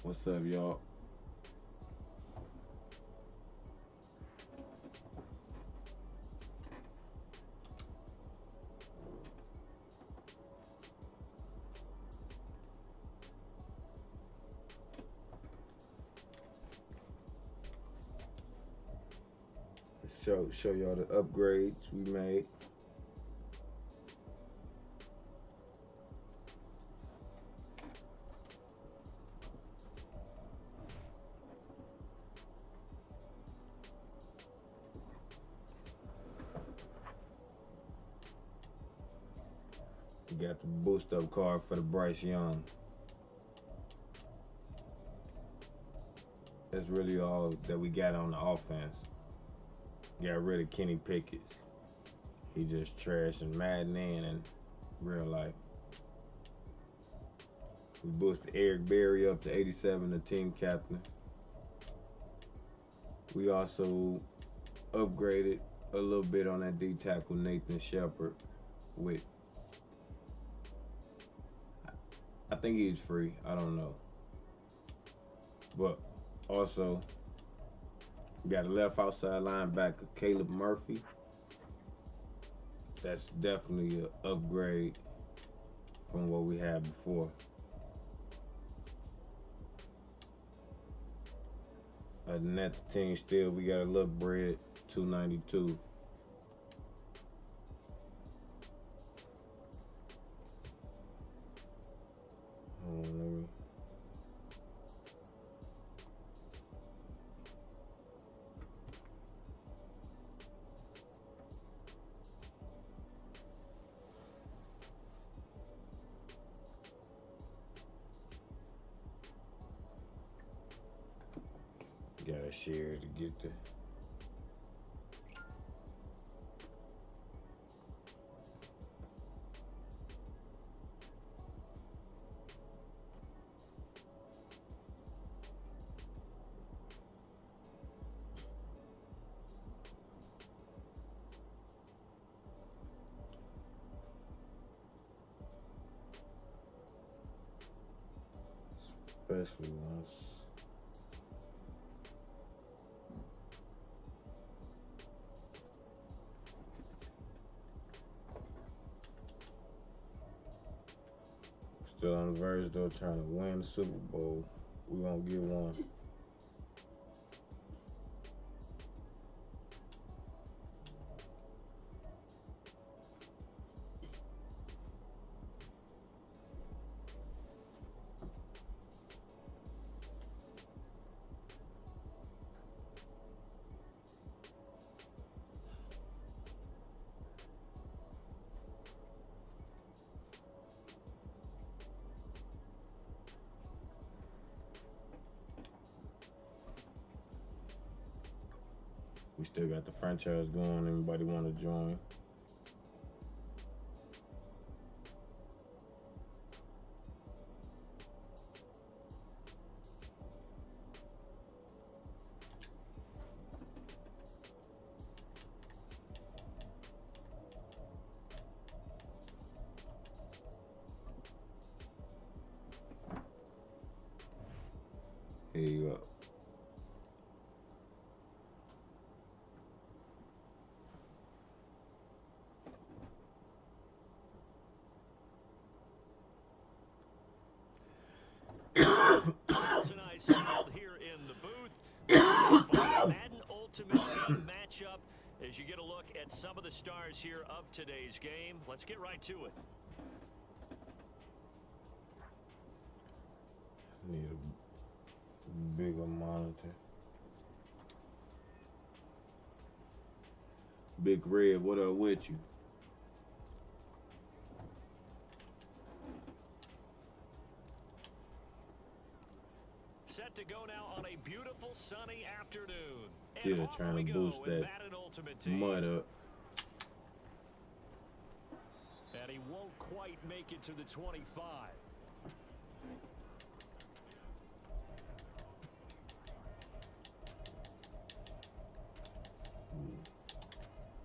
What's up, y'all? Show y'all the upgrades we made. We got the boost up card for the Bryce Young. That's really all that we got on the offense. Got rid of Kenny Pickett. He just trash and Madden in real life. We boosted Eric Berry up to 87, the team captain. We also upgraded a little bit on that D tackle Nathan Shepard with, I think he's free, I don't know. But also got a left outside linebacker Caleb Murphy. That's definitely an upgrade from what we had before. Other than that, the team still, we got a little bread, 292. Gotta share to get the especially once still on the verge though, trying to win the Super Bowl. We won't get one. We still got the franchise going. Anybody want to join? Here you go. Tonight settled here in the booth. Madden Ultimate Team matchup as you get a look at some of the stars here of today's game. Let's get right to it. Need a bigger monitor. Big Red, what up with you? Set to go now on a beautiful sunny afternoon. Yeah, trying to boost that mud up. And he won't quite make it to the 25.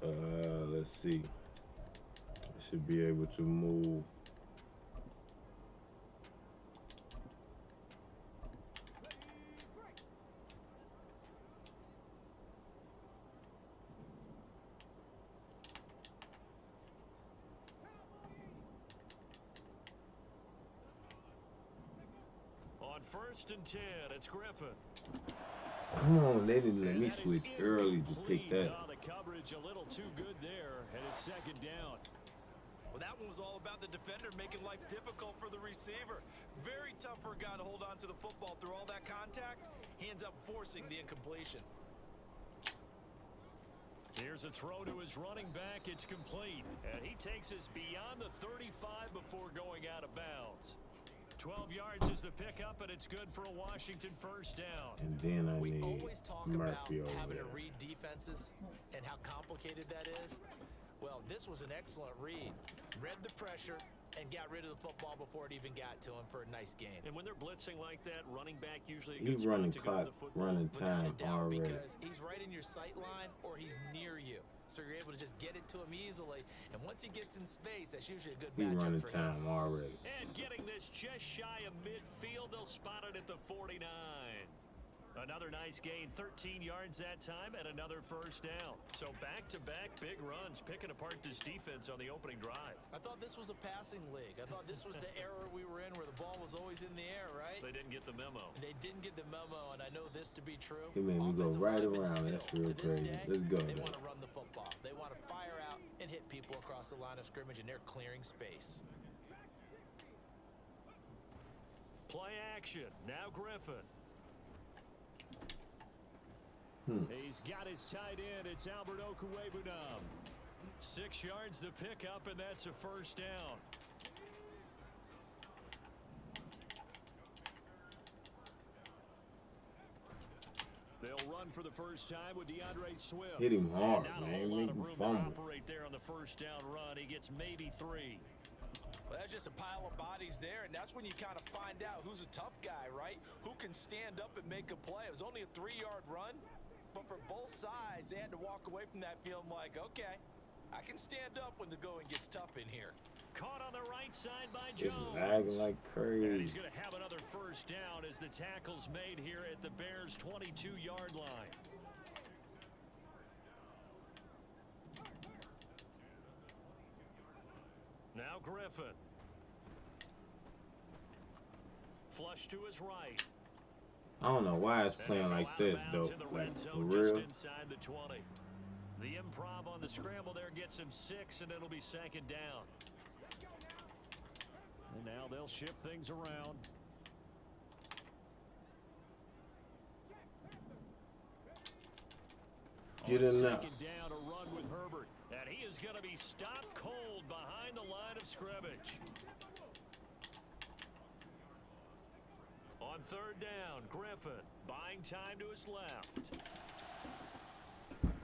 Let's see. I should be able to move. first and 10, it's Griffin. Come on, they didn't let me switch early to pick that. The coverage a little too good there, and it's second down. Well, that one was all about the defender making life difficult for the receiver. Very tough for a guy to hold on to the football through all that contact. He ends up forcing the incompletion. Here's a throw to his running back. It's complete. And he takes us beyond the 35 before going out of bounds. 12 yards is the pickup, and it's good for a Washington first down. And then I We need always talk Murphy about over having there. to read defenses and how complicated that is. Well, this was an excellent read. Read the pressure and got rid of the football before it even got to him for a nice gain. And when they're blitzing like that, running back usually a He good spot running to go clock, to the football. running Without a time doubt, already. because he's right in your sight line or he's near you. So you're able to just get it to him easily. And once he gets in space, that's usually a good He matchup running for him. time already. And getting this just shy of midfield, they'll spot it at the 49. Another nice gain, 13 yards that time, and another first down. So back-to-back big runs, picking apart this defense on the opening drive. I thought this was a passing league. I thought this was the era we were in where the ball was always in the air, right? They didn't get the memo. They didn't get the memo, and I know this to be true. He made me go Offensive right linemen around. still, That's real to this crazy. day, Let's go, They man. want to run the football. They want to fire out and hit people across the line of scrimmage, and they're clearing space. Play action. Now Griffin. He's got his tight end. It's Albert Okwuegbunam. 6 yards the pickup, and that's a first down. They'll run for the first time with DeAndre Swift. Hit him hard, Not a man. whole lot Make of him room to fumble. operate there on the first down run. He gets maybe 3. Well, that's just a pile of bodies there, and that's when you kind of find out who's a tough guy, right? Who can stand up and make a play. It was only a 3-yard run, but for both sides, they had to walk away from that feeling like, okay, I can stand up when the going gets tough in here. Caught on the right side by It's Jones. lagging like And he's crazy. going to have another first down as the tackle's made here at the Bears' 22-yard line. Now Griffin. Flush to his right. I don't know why it's And playing he'll go like out this, of though. bounds in the red Like, for zone just real. inside the 20. The improv on the scramble there gets him 6, and it'll be second down. And now they'll shift things around. Get On in there. second down, a run with Herbert. And he is going to be stopped cold behind the line of scrimmage. On third down, Griffin buying time to his left.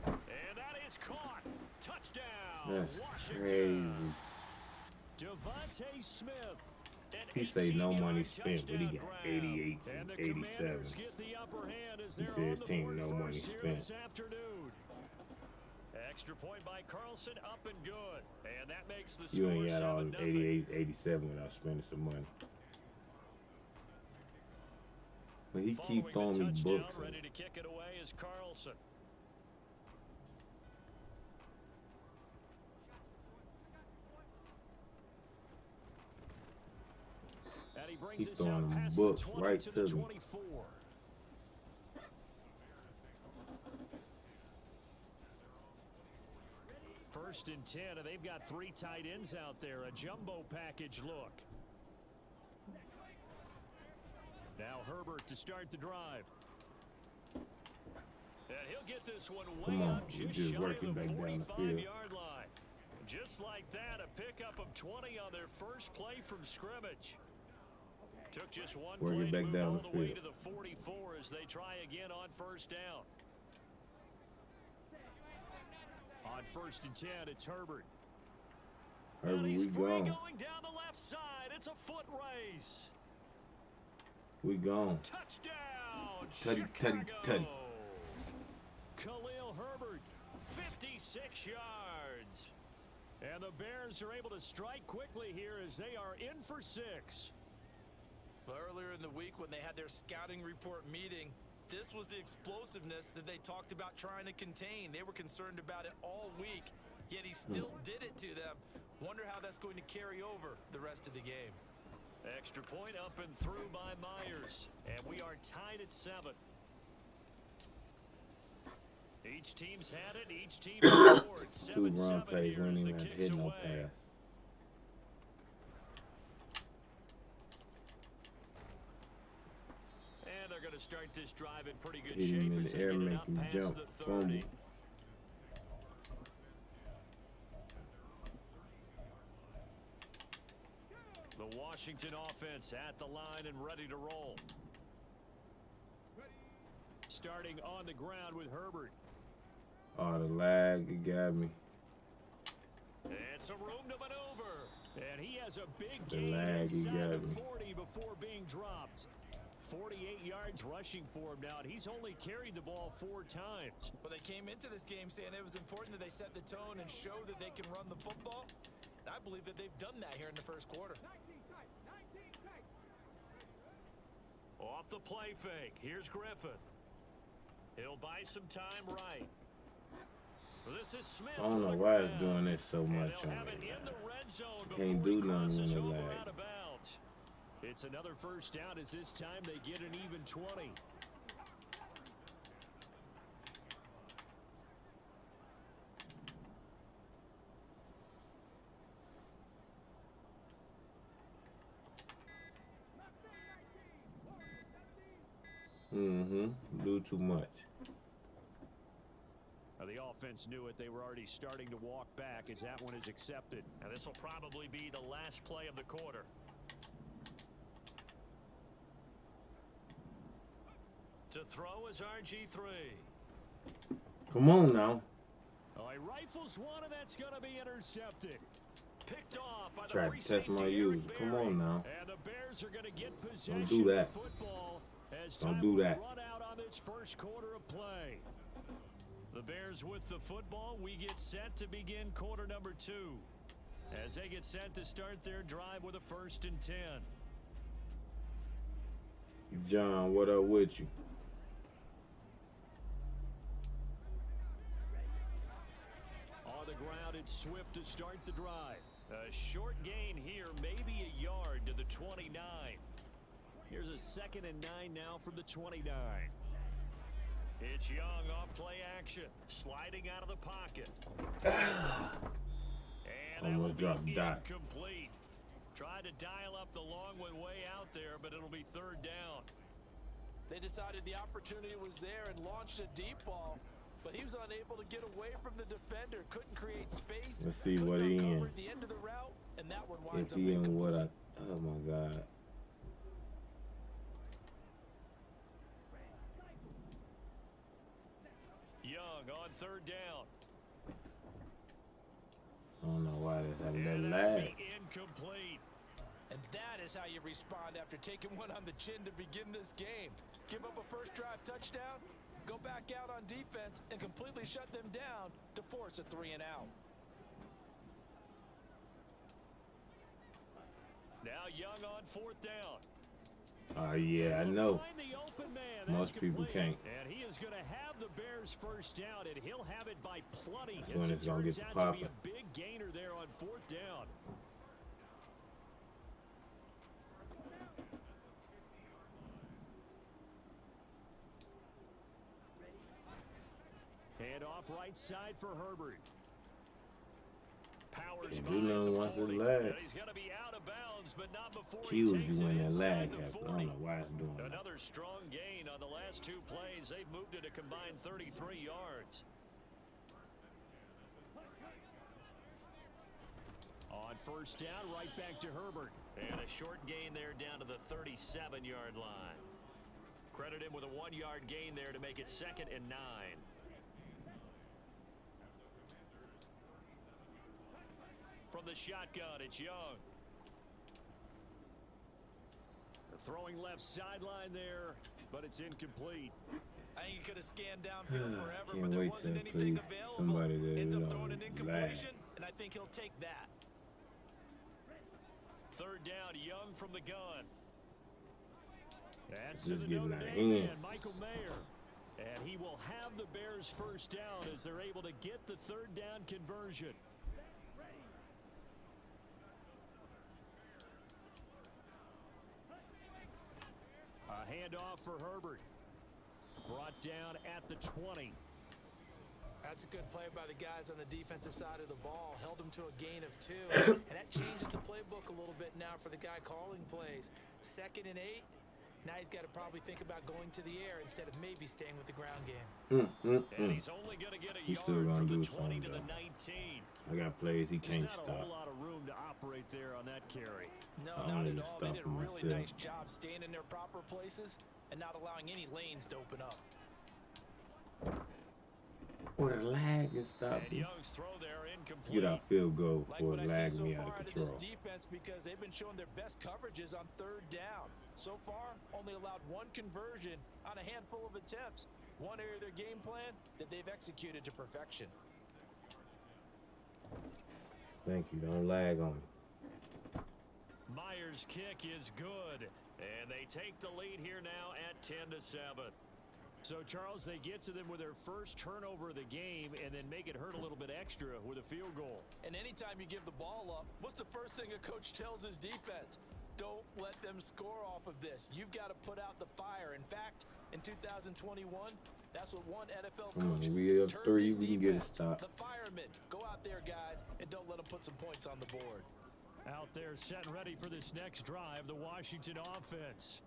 And that is caught. Touchdown, That's Washington. crazy. Devontae Smith. An He say no 18-yard money spent, but he touchdown got grab. 88 And and the 87. Commanders get the upper hand as He they're said on his the team board no money first here spent. this afternoon. Extra point by Carlson, up and good. And that makes the You score ain't got all 7-0. 88, 87 without spending some money. But he keep Following throwing the me touchdown, books. ready to kick it away is Carlson. And he brings He us out throwing past books the 20 right to to the me. 24. First and 10, and they've got 3 tight ends out there. A jumbo package look. Now Herbert to start the drive. And he'll get this one way Come on, up you just just shy working of the back down the field. 45-yard line. Just like that, a pickup of 20 on their first play from scrimmage. Took just one Working play to back move down all the the way field. to the 44 as they try again on first down. On first and 10, it's Herbert. Herbert, And he's we free gone. going down the left side. It's a foot race. We gone. Touchdown, Tutty, tutty, Chicago. tutty. Khalil Herbert, 56 yards. And the Bears are able to strike quickly here as they are in for 6. But earlier in the week when they had their scouting report meeting, this was the explosiveness that they talked about trying to contain. They were concerned about it all week, yet he still did it to them. Wonder how that's going to carry over the rest of the game. Extra point up and through by Myers. tied at 7. Each team's had it. Each team has scored. 2-run 7-7 plays. here We as ain't the even kicks hit no away. pass. And they're going to start this drive in pretty good Hit shape him in as the they air, get it make up him past jump, the fumble. 30. The Washington offense at the line and ready to roll. Starting on the ground with Herbert. Oh, the lag, it got me. And some room to maneuver. And he has a big The gain lag, he inside got the me. 40 before being dropped. 48 yards rushing for him now. And he's only carried the ball 4 times. Well, they came into this game saying it was important that they set the tone and show that they can run the football. And I believe that they've done that here in the first quarter. Off the play fake. Here's Griffin. He'll buy some time right. This is Smith. I don't know why it's doing this so much on have me. it in the red zone Can't before he do nothing crosses when it over lag. out of bounds. It's another first down as this time they get an even 20. Do too much. Now the offense knew it. They were already starting to walk back as that one is accepted. Now this will probably be the last play of the quarter. To throw is RG3. Come on now. Oh, he rifles one, and that's going to be intercepted. Picked off by the Try free to test my safety, use. Eric Come Berry. on now. And the Bears are going to get possession Don't do that. of the football as Don't time do will that. run out on this first quarter of play. The Bears with the football. We get set to begin quarter number 2 as they get set to start their drive with a 1st and 10. John, what up with you? On the ground, it's Swift to start the drive. A short gain here, maybe a yard to the 29. Here's a 2nd and 9 now from the 29. It's Young off play action, sliding out of the pocket. And that will Almost dropped be dot. incomplete. Tried to dial up the long one way out there, but it'll be 3rd down. They decided the opportunity was there and launched a deep ball, but he was unable to get away from the defender. Couldn't create space. Let's see couldn't what he uncover in. at the end of the route, and that one If winds up he in what incomplete. oh my God. Young on 3rd down. I don't know why this having that And that'll lag. be incomplete. And that is how you respond after taking one on the chin to begin this game. Give up a first drive touchdown, go back out on defense, and completely shut them down to force a 3 and out. Now Young on 4th down. Oh yeah, I He'll know. find the open man. Most That's people complete. can't. And he is going to have the Bears first down, and he'll have it by plenty. That's when As it's it gonna turns get out to to be popping. a big gainer there on 4th down. Hand off right side for Herbert. Powers Can't by do nothing the once it's 40. lag. And he's going to be out of bounds, but not before Kills he takes you it when that lag inside the happens. I 40. don't know why it's doing that. Another strong gain on the last 2 plays. They've moved it a combined 33 yards. On 1st down, right back to Herbert. And a short gain there down to the 37-yard line. Credit him with a 1-yard gain there to make it 2nd and 9. From the shotgun, it's Young. Throwing left sideline there, but it's incomplete. I think he could have scanned downfield forever, Can't but there wait wasn't till anything play available. somebody that Ends up is throwing an on incompletion, and I think he'll take that. 3rd down, Young from the gun. That's Just to the getting Notre out of Dame hand. man, Michael Mayer. And he will have the Bears first down as they're able to get the 3rd down conversion. A handoff for Herbert. Brought down at the 20. That's a good play by the guys on the defensive side of the ball. Held them to a gain of 2. And that changes the playbook a little bit now for the guy calling plays. 2nd and 8. Now he's got to probably think about going to the air instead of maybe staying with the ground game. And he's only going to get a He's still yard gonna from do the 20 to something, the though. 19. I got plays he can't There's not a whole stop. lot of room to operate there on that carry. No, I not don't at even all. stop They did a him really myself. nice job staying in their proper places and not allowing any lanes to open up. Or the lag and stop And me. Young's throw there incomplete. Get our field goal Like before what it I lagged see so me out far of out of this control. defense because they've been showing their best coverages on 3rd down. So far, only allowed 1 conversion on a handful of attempts. One area of their game plan that they've executed to perfection. Thank you. Don't lag on me. Myers' kick is good. And they take the lead here now at 10-7. So, Charles, they get to them with their first turnover of the game and then make it hurt a little bit extra with a field goal. And anytime you give the ball up, what's the first thing a coach tells his defense? Don't let them score off of this. You've got to put out the fire. In fact, in 2021, that's what one NFL coach we up turned 3, his we can get a defense. stop. The firemen. Go out there, guys, and don't let them put some points on the board. Out there set and ready for this next drive, the Washington offense.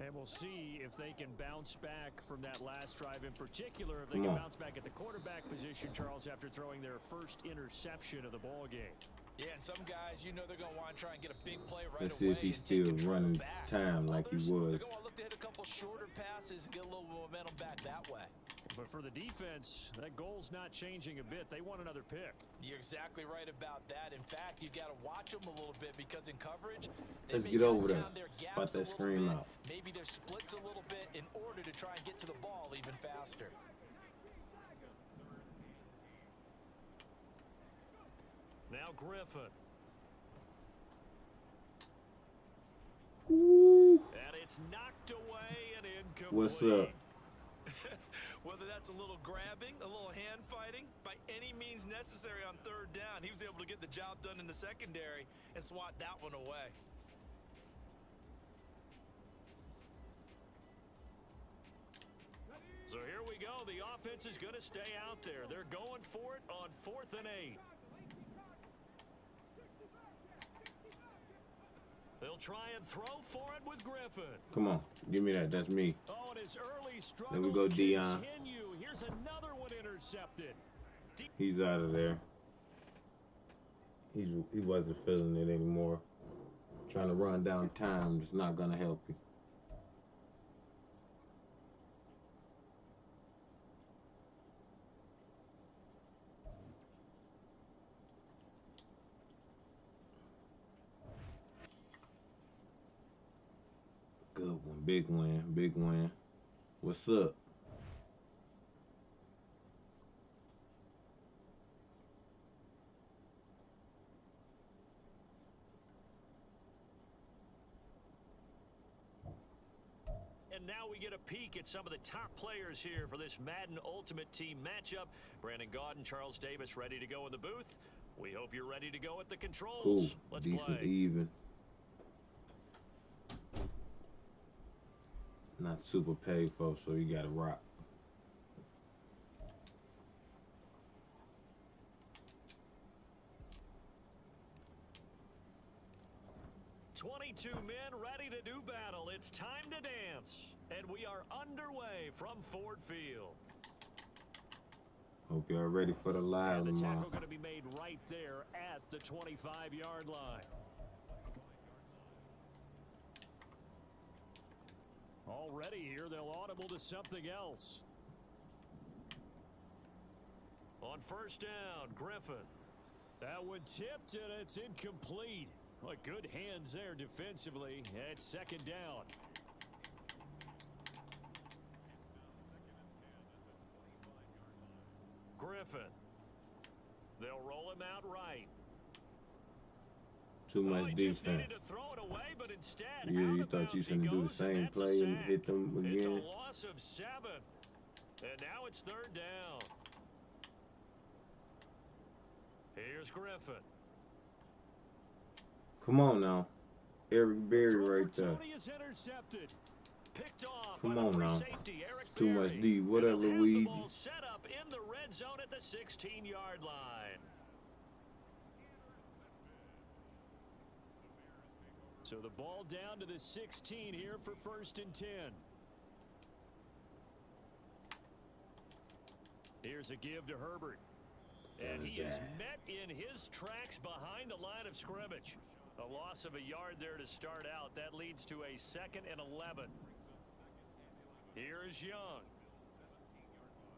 And we'll see if they can bounce back from that last drive, in particular, if they can bounce back at the quarterback position, Charles, after throwing their first interception of the ball game. Yeah, and some guys, you know they're going to want to try and get a big play right Let's away. see if he's and take still control running back. time like he Others, was. They're going to look to hit a couple shorter passes and get a little momentum back that way. But for the defense, that goal's not changing a bit. They want another pick. You're exactly right about that. In fact, you've got to watch them a little bit because in coverage, they Let's may get cut over there. down their gaps Spot that a little screen bit, out. maybe their splits a little bit in order to try and get to the ball even faster. Now Griffin. Ooh. And it's knocked away and incomplete. What's up? Whether that's a little grabbing, a little hand fighting, by any means necessary on 3rd down, he was able to get the job done in the secondary and swat that one away. So here we go. The offense is going to stay out there. They're going for it on 4th and 8. They'll try and throw for it with Griffin. Come on. Give me that. That's me. Oh, and his early struggles There we go, Dion. continue. Here's another one intercepted. He's out of there. He wasn't feeling it anymore. Trying to run down time is not going to help you. Good one. Big win. Big win. What's up? And now we get a peek at some of the top players here for this Madden Ultimate Team matchup. Brandon Gaudin, Charles Davis ready to go in the booth. We hope you're ready to go at the controls. Cool. Let's Decent play. even. Not super paid for, so you got to rock. "22 men ready to do battle. It's time to dance." And we are underway from Ford Field. Hope y'all ready for the live And the tomorrow. tackle going to be made right there at the 25-yard line. Already here, they'll audible to something else. On 1st down, Griffin. That one tipped and it's incomplete. What good hands there defensively at 2nd down. Griffin. They'll roll him out right. Too much He just defense. needed to throw it away, but instead, Yeah, out you of thought you bounds he couldn't do the goes, and same that's a play and sack. hit them It's a again. loss of 7. And now it's 3rd down. Here's Griffin. Come on now. Eric Berry Throw right for there. Tony is intercepted. picked off Come by the on free now. safety, Eric Too much Berry. D. What up, And they'll have the Luigi? ball set up in the red zone at the 16-yard line. So the ball down to the 16 here for 1st and 10. Here's a give to Herbert. And he is met in his tracks behind the line of scrimmage. A loss of a yard there to start out. That leads to a 2nd and 11. Here is Young.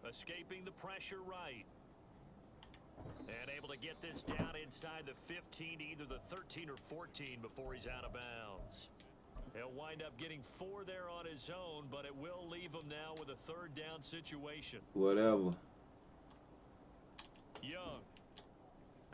Escaping the pressure right. And able to get this down inside the 15, either the 13 or 14 before he's out of bounds. He'll wind up getting 4 there on his own, but it will leave him now with a 3rd down situation. Whatever. Young.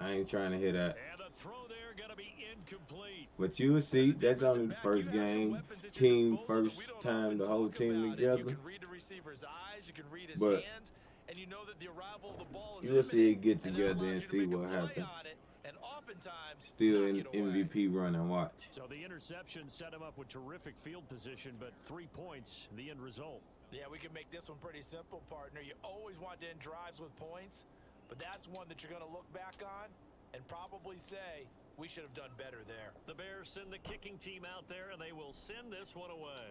I ain't trying to hit that. And the throw there going to be incomplete. But you will see, that's only the first game. Team first time, the whole team together. You can read the receiver's eyes, you can read his But hands, and you know that the arrival of the ball is you'll see it imminent, get and that together allows and you to see make a what play happens. on it, and oftentimes Still knock in it away. MVP running, watch. So the interception set him up with terrific field position, but 3 points, the end result. Yeah, we can make this one pretty simple, partner. You always want to end drives with points, but that's one that you're going to look back on and probably say, we should have done better there. The Bears send the kicking team out there, and they will send this one away.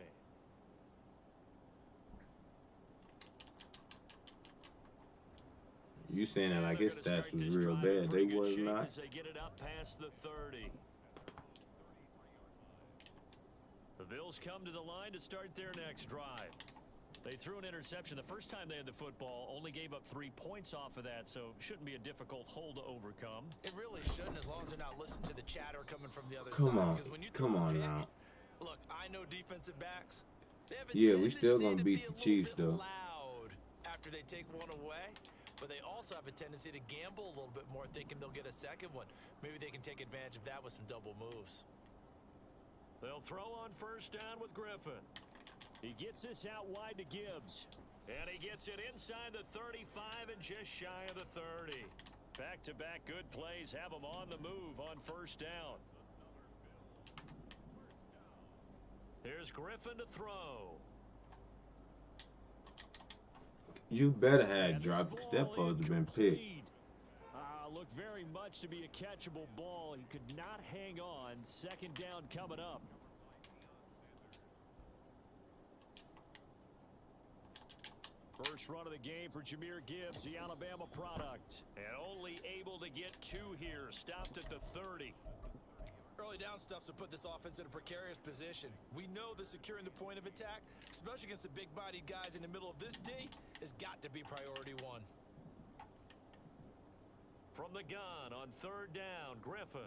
You saying it like his stats was real bad. They was not. As they get it up past the 30. The Bills come to the line to start their next drive. They threw an interception the first time they had the football, only gave up 3 points off of that, so shouldn't be a difficult hole to overcome. It really shouldn't, as long as they're not listening to the chatter coming from the other Come side. on. Because when you Come throw a on pick, now. look, I know defensive backs. They have a Yeah, we still tendency gonna to beat be the a little Chiefs, bit though. Loud after they take one away, but they also have a tendency to gamble a little bit more, thinking they'll get a second one. Maybe they can take advantage of that with some double moves. They'll throw on 1st down with Griffin. He gets this out wide to Gibbs. And he gets it inside the 35 and just shy of the 30. Back-to-back good plays have him on the move on 1st down. Here's Griffin to throw. You better have And dropped this it. That ball supposed to been picked. incomplete. Looked very much to be a catchable ball. He could not hang on. 2nd down coming up. First run of the game for Jahmyr Gibbs, the Alabama product. And only able to get 2 here. Stopped at the 30. Early down stuff to put this offense in a precarious position. We know that securing the point of attack, especially against the big-bodied guys in the middle of this D, has got to be priority 1. From the gun on 3rd down, Griffin.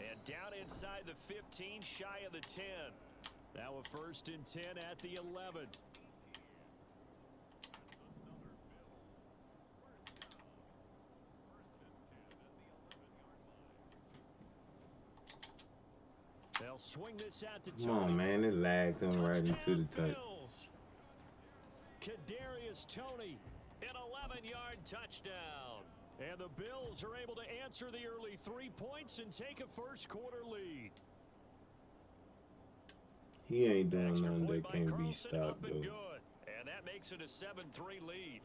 And down inside the 15, shy of the 10. Now a 1st and 10 at the 11. They'll swing this out to Tony. Come on, man. It lagged him right into the touch. Kadarius Toney, an 11-yard touchdown. And the Bills are able to answer the early 3 points and take a 1st quarter lead. He ain't doing Extra nothing point that by can't be Carlson, up stopped, and though. good. And that makes it a 7-3 lead.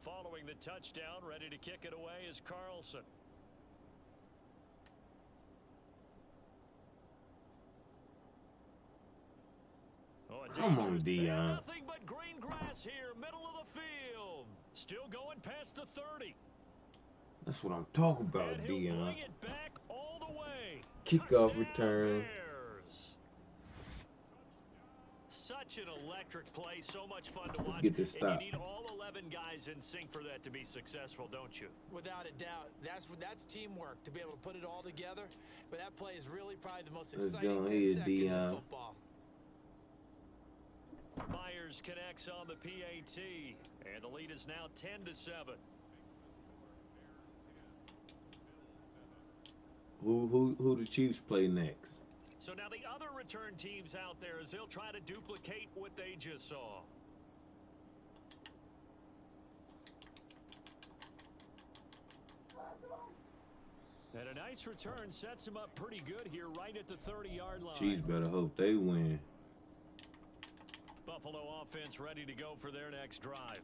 Following the touchdown, ready to kick it away is Carlson. Oh, Come on, Dion. Nothing but green grass here, middle of the field. Still going past the 30. That's what I'm talking about, And he'll Dion. bring it back all the way. Kickoff Touchdown, return. Bears. Such an electric play, so much fun to watch. Let's get this and stop. you need all 11 guys in sync for that to be successful, don't you? Without a doubt. That's teamwork, to be able to put it all together. But that play is really probably the most Let's exciting go 10 here, seconds in Dion. football. Myers connects on the PAT, and the lead is now 10-7. Who the Chiefs play next? So now the other return teams out there as they'll try to duplicate what they just saw. And a nice return sets him up pretty good here right at the 30-yard line. Chiefs better hope they win. Buffalo offense ready to go for their next drive.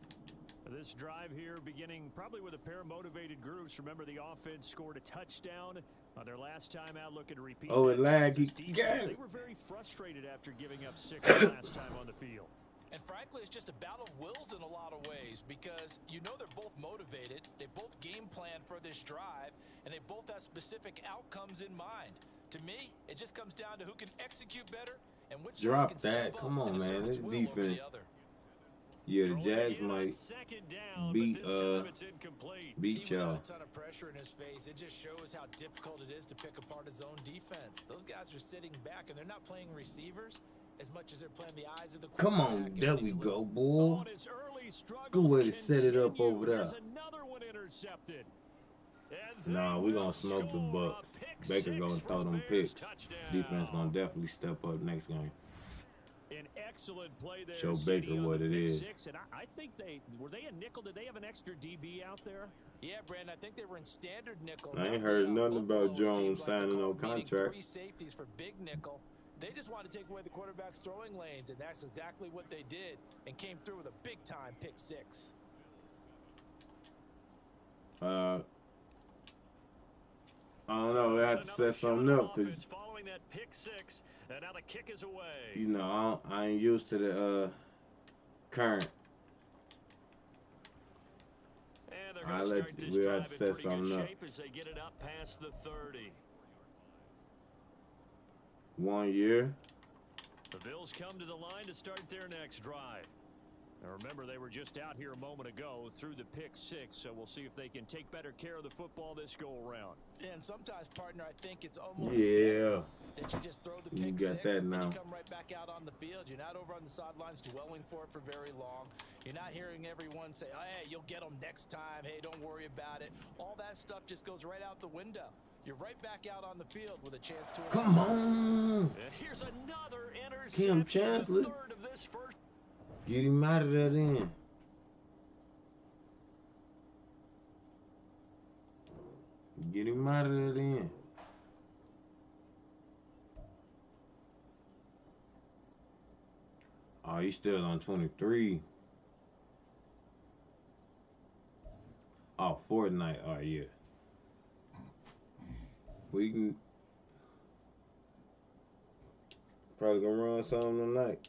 This drive here beginning probably with a pair of motivated groups. Remember, the offense scored a touchdown on their last time out, looking to repeat. Oh, it lagged. They were very frustrated after giving up 6 last time on the field. And frankly, it's just a battle of wills in a lot of ways because you know they're both motivated, they both game plan for this drive, and they both have specific outcomes in mind. To me, it just comes down to who can execute better and which drop can step that. up Come on, and man. This assert its will over defense. the other. Yeah, the Jags might beat Even y'all. with a ton of pressure in his face, it just shows how difficult it is to pick apart his own defense. Those guys are sitting back and they're not playing receivers as much as they're playing the eyes of the quarterback. Come on, there we go, boy. Good way to set it up over there. Another one intercepted. Nah, we gonna smoke the Buck. Baker gonna throw them picks. Defense gonna definitely step up next game. An excellent play there. Show Baker what it is. And I think were they a nickel? Did they have an extra DB out there? Yeah, Brandon, I think they were in standard nickel. I ain't heard nothing about Jones signing no contract. 3 safeties for big nickel. They just wanted to take away the quarterback's throwing lanes, and that's exactly what they did, and came through with a big-time pick 6. I don't know. They have to set something up because following that pick 6, and now the kick is away. you know I ain't used to the current. And they're going to start this we drive have to in set pretty good something up. shape as they get it up past the 30. 1 year. The Bills come to the line to start their next drive. Now remember, they were just out here a moment ago through the pick 6, so we'll see if they can take better care of the football this go-around. And sometimes, partner, I think it's almost Yeah. that you just throw the You pick got 6 that and now. you come right back out on the field. You're not over on the sidelines dwelling for it for very long. You're not hearing everyone say, oh, hey, you'll get them next time. Hey, don't worry about it. All that stuff just goes right out the window. You're right back out on the field with a chance to. Come on. And here's another interception. Kim Chancellor. The third of this first. Get him out of there then. Get him out of there then. Oh, he's still on 23. Oh, Fortnite. Oh, yeah. We can probably gonna run something tonight.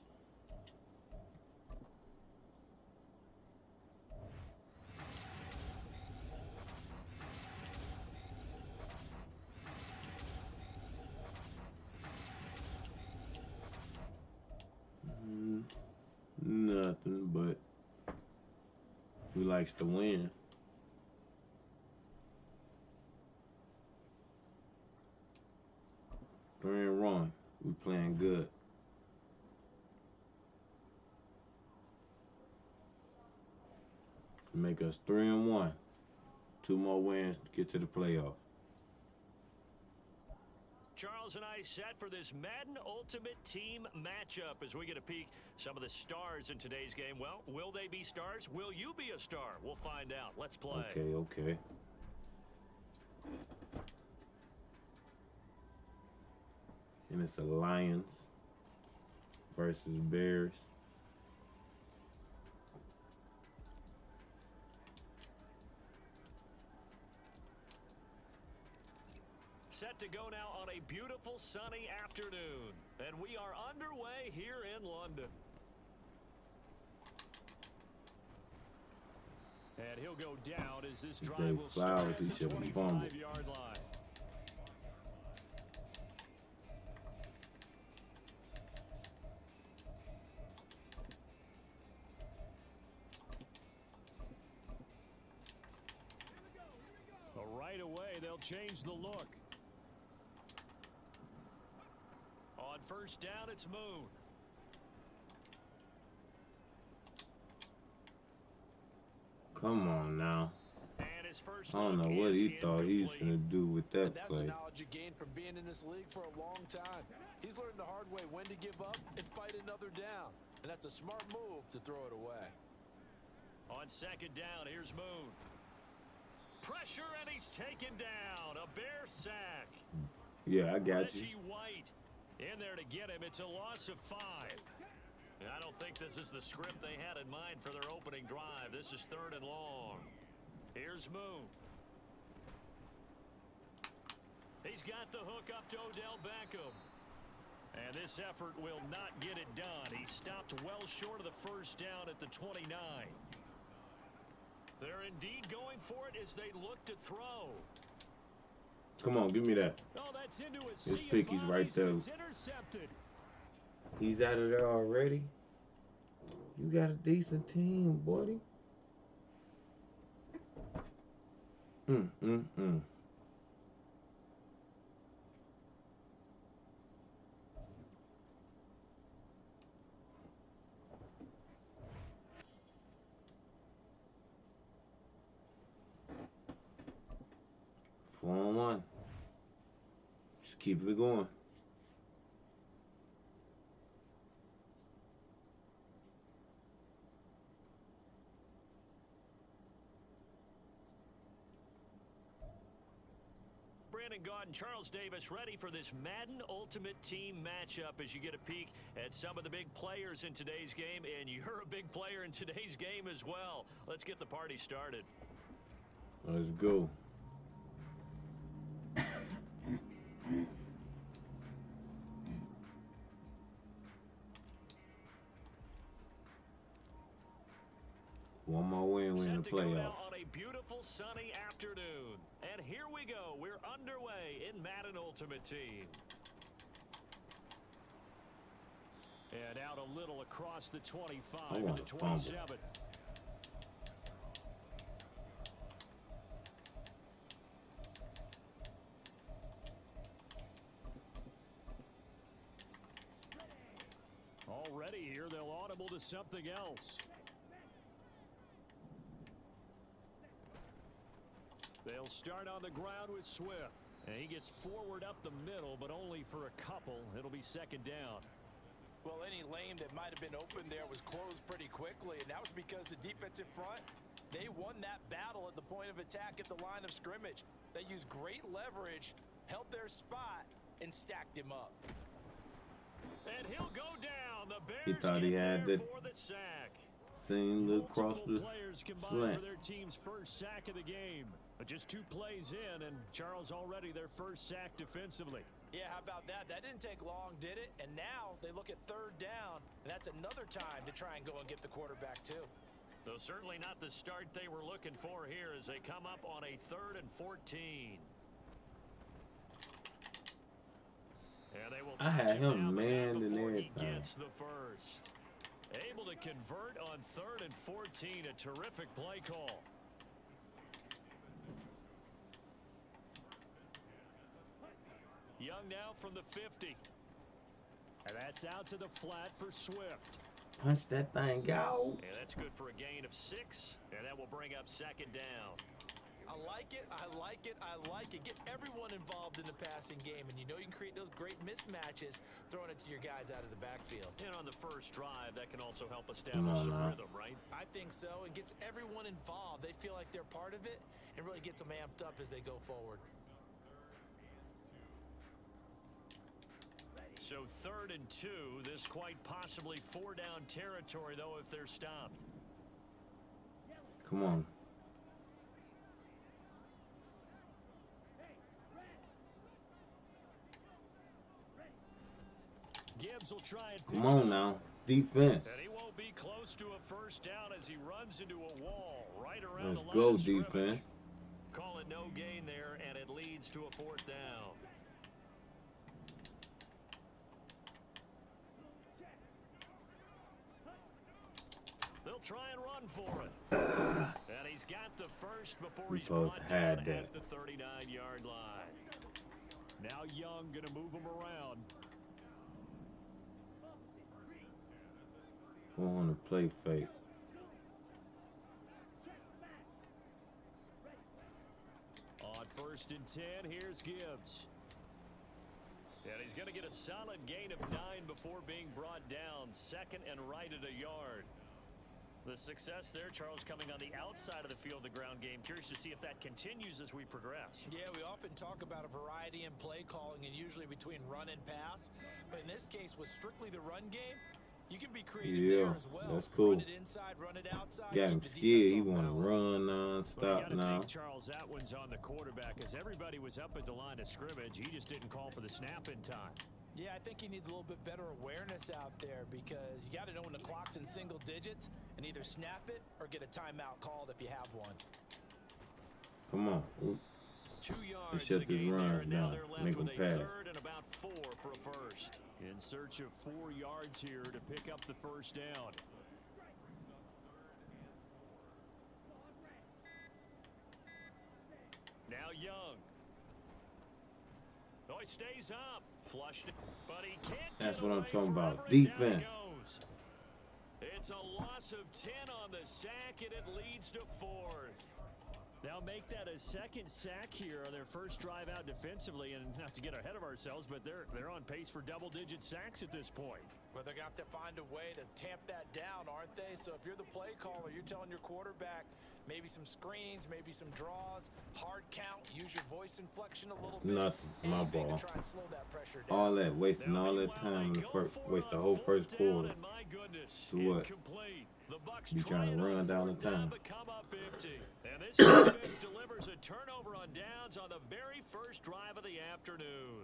Nothing, but he likes to win. Three and one. We playing good. Make us 3-1. 2 more wins to get to the playoff. Charles and I set for this Madden Ultimate Team matchup as we get a peek some of the stars in today's game. Well, will they be stars? Will you be a star? We'll find out. Let's play. Okay. And it's the Lions versus Bears. Set to go now on a beautiful sunny afternoon. And we are underway here in London. And he'll go down as this drive will start at the 25-yard line. Right away, they'll change the look. On first down, it's Moon. Come on now. And his first I don't look know what is he thought he was incomplete. gonna do with And that that's play. the knowledge you gain from being in this league for a long time. He's learned the hard way when to give up and fight another down. And that's a smart move to throw it away. On second down, here's Moon. Pressure, and he's taken down. A Bear sack. Yeah, I got you. Reggie White in there to get him. It's a loss of 5. And I don't think this is the script they had in mind for their opening drive. This is 3rd and long. Here's Moon. He's got the hook up to Odell Beckham. And this effort will not get it done. He stopped well short of the first down at the 29. They're indeed going for it as they look to throw. Come on, give me that. Oh, that's into a His pick, he's right there. It's intercepted. He's out of there already. You got a decent team, buddy. 4-on-1. Just keep it going. Brandon Gaudin, Charles Davis ready for this Madden Ultimate Team matchup as you get a peek at some of the big players in today's game, and you're a big player in today's game as well. Let's get the party started. Let's go. One more win, we're in the Set to go now playoffs. on a beautiful sunny afternoon. And here we go. We're underway in Madden Ultimate Team. And out a little across the 25 and the 27. Already here, they'll audible to something else. They'll start on the ground with Swift. And he gets forward up the middle, but only for a couple. It'll be second down. Well, any lane that might have been open there was closed pretty quickly, and that was because the defensive front, they won that battle at the point of attack at the line of scrimmage. They used great leverage, held their spot, and stacked him up. And he'll go down. The Bears He thought he had get there the for the sack. thing look across the Players combined slant. for their team's first sack of the game. But just 2 plays in, and Charles already their first sack defensively. Yeah, how about that? That didn't take long, did it? And now they look at 3rd down, and that's another time to try and go and get the quarterback too. Though certainly not the start they were looking for here as they come up on a 3rd and 14. And they will I had him down manned and before he everything. gets the first. Able to convert on 3rd and 14. A terrific play call. Young now from the 50. And that's out to the flat for Swift. Punch that thing out. And that's good for a gain of 6. And that will bring up second down. I like it, I like it, I like it. Get everyone involved in the passing game, and you know you can create those great mismatches throwing it to your guys out of the backfield. And on the first drive, that can also help establish some rhythm, right? I think so, and gets everyone involved. They feel like they're part of it, and really gets them amped up as they go forward. So 3rd and 2, this quite possibly 4-down territory, though, if they're stopped. Come on. Gibbs will try and Come on now. Defense. And he won't be close to a first down as he runs into a wall right around Let's the line go, of scrimmage. defense. Call it no gain there, and it leads to a 4th down. They'll try and run for it. And he's got the first before he's both brought down had that. at the 39-yard line. Now Young going to move him around. We're on the play fake. 1st and 10. Here's Gibbs. And he's going to get a solid gain of 9 before being brought down. 2nd and right at a yard. The success there, Charles, coming on the outside of the field, the ground game. Curious to see if that continues as we progress. Yeah, we often talk about a variety in play calling and usually between run and pass. But in this case, with strictly the run game, you can be creative there as well. That's cool. Run it inside, run it outside. Got him scared. He want to run non-stop now. Think, Charles, that one's on the quarterback as everybody was up at the line of scrimmage. He just didn't call for the snap in time. Yeah, I think he needs a little bit better awareness out there because you got to know when the clock's in single digits and either snap it or get a timeout called if you have one. Come on. Ooh. 2 yards. Shut these runs down. Make them pass. 3rd and about 4 for a first. In search of 4 yards here to pick up the first down. Now Young. Oh, he stays up. Flushed it, but he can't. That's what I'm talking about. Defense. It's a loss of 10 on the sack, and it leads to 4th. They'll make that a 2nd sack here on their first drive out defensively, and not to get ahead of ourselves, but they're on pace for double-digit sacks at this point. Well, they're going to have to find a way to tamp that down, aren't they? So if you're the play caller, you're telling your quarterback maybe some screens, maybe some draws, hard count, use your voice inflection a little bit. Nothing. My ball. Try and slow that pressure down. All that, wasting all that time in the first, waste the whole first quarter. To what? You trying to run down the time. And this defense delivers a turnover on downs on the very first drive of the afternoon.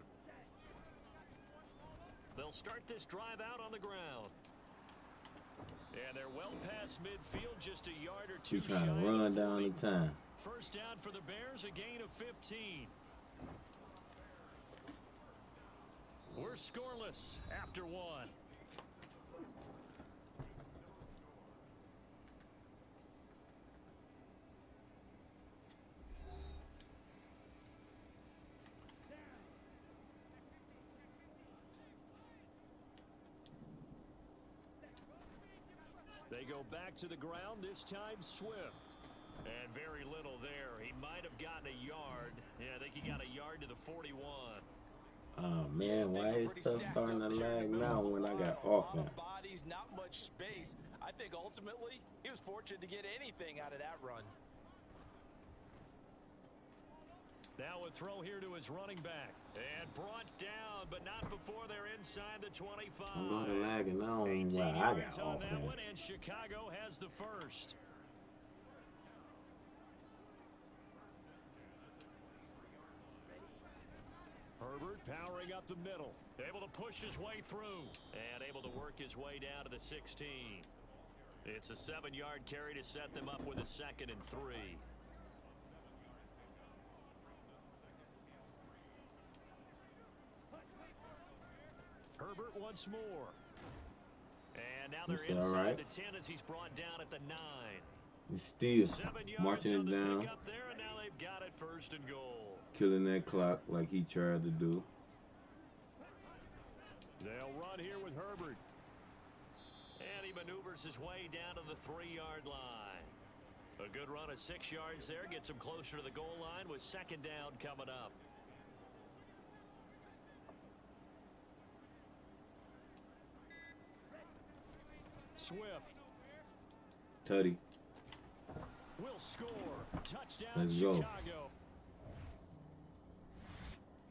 They'll start this drive out on the ground. And they're well past midfield, just a yard or 2 You trying to run down the time. First down for the Bears, a gain of 15. We're scoreless after 1. They go back to the ground, this time Swift. And very little there. He might have gotten a yard. Yeah, I think he got a yard to the 41. Oh, man, why is stuff starting to lag now when I got offense? Bodies, not much space. I think ultimately he was fortunate to get anything out of that run. Now a throw here to his running back. And brought down, but not before they're inside the 25. I'm going to lag it now when I got on that offense. one, and Chicago has the first. Herbert powering up the middle. Able to push his way through. And able to work his way down to the 16. It's a 7-yard carry to set them up with a 2nd and 3. Herbert once more. And now they're inside the 10 as he's brought down at the 9. He's still marching it down. There, and now they've got it 1st and goal. Killing that clock like he tried to do. They'll run here with Herbert. And he maneuvers his way down to the 3-yard line. A good run of 6 yards there. Gets him closer to the goal line with 2nd down coming up. Swift. Tutty. Will score. Touchdown, Let's go. Chicago.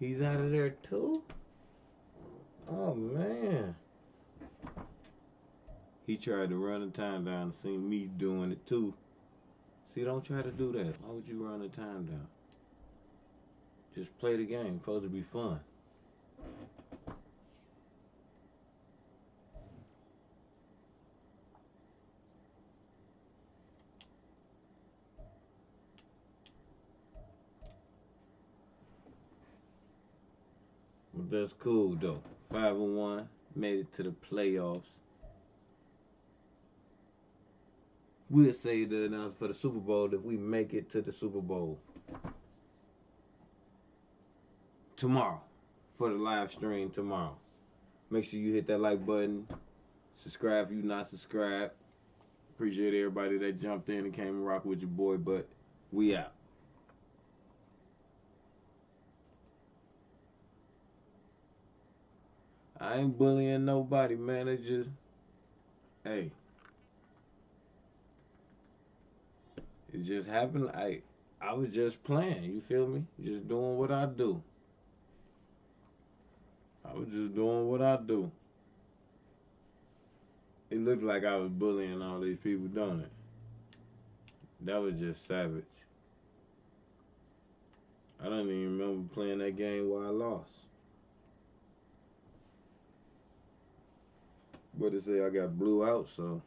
He's out of there too? Oh, man. He tried to run the time down. Seen me doing it too. See, don't try to do that. Why would you run the time down? Just play the game. It's supposed to be fun. But that's cool though. 5-1, made it to the playoffs. We'll save the announcement for the Super Bowl if we make it to the Super Bowl. Tomorrow. For the live stream tomorrow. Make sure you hit that like button. Subscribe if you're not subscribed. Appreciate everybody that jumped in and came and rocked with your boy, but we out. I ain't bullying nobody, man. It just, hey, it just happened. I was just playing. You feel me? Just doing what I do. I was just doing what I do. It looked like I was bullying all these people, don't it? That was just savage. I don't even remember playing that game where I lost. But they say I got blew out, so.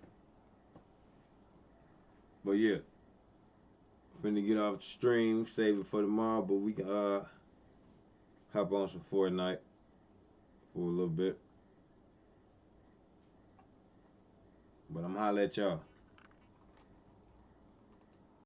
But yeah, finna get off the stream, save it for tomorrow, but we can hop on some Fortnite for a little bit. But I'm holla at y'all.